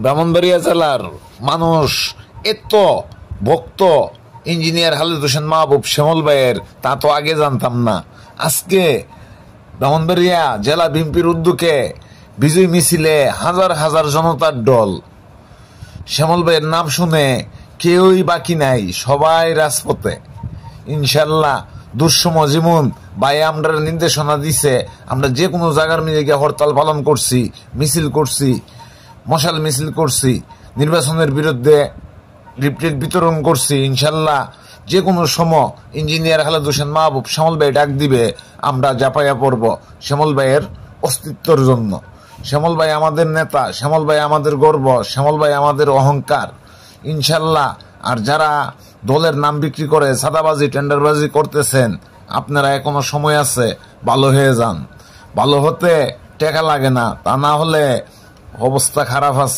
ব্রাহ্মণবাড়িয়া জেলার মানুষ এত ভক্ত ইঞ্জিনিয়ার খালেদ হোসেন মাহবুব শ্যামল ভাইয়ের, তা তো আগে জানতাম না। আজকে ব্রাহ্মণবাড়িয়া জেলা বিএনপির উদ্যোগে বিজয় মিছিলে হাজার হাজার জনতার দল। শ্যামল ভাইয়ের নাম শুনে কেউই বাকি নাই, সবাই রাজপথে। ইনশাল্লাহ দুঃসময় যেমন ভাই আমরা নির্দেশনা দিছে, আমরা যে কোনো জায়গার মিলে গিয়ে হরতাল পালন করছি, মিছিল করছি, মশাল মিছিল করছি, নির্বাচনের বিরুদ্ধে লিফলেট বিতরণ করছি। ইনশাল্লাহ যে কোনো সময় ইঞ্জিনিয়ার খালেদ হোসেন মাহবুব শ্যামল ভাই ডাক দিবে, আমরা জাপাইয়া পড়ব শ্যামল ভাইয়ের অস্তিত্বর জন্য। শ্যামল ভাই আমাদের নেতা, শ্যামল ভাই আমাদের গর্ব, শ্যামল ভাই আমাদের অহংকার। ইনশাল্লাহ আর যারা দলের নাম বিক্রি করে সাদাবাজি টেন্ডারবাজি করতেছেন, আপনারা এখনো সময় আছে, ভালো হয়ে যান। ভালো হতে টাকা লাগে না, তা না হলে অবস্থা খারাপ আছে।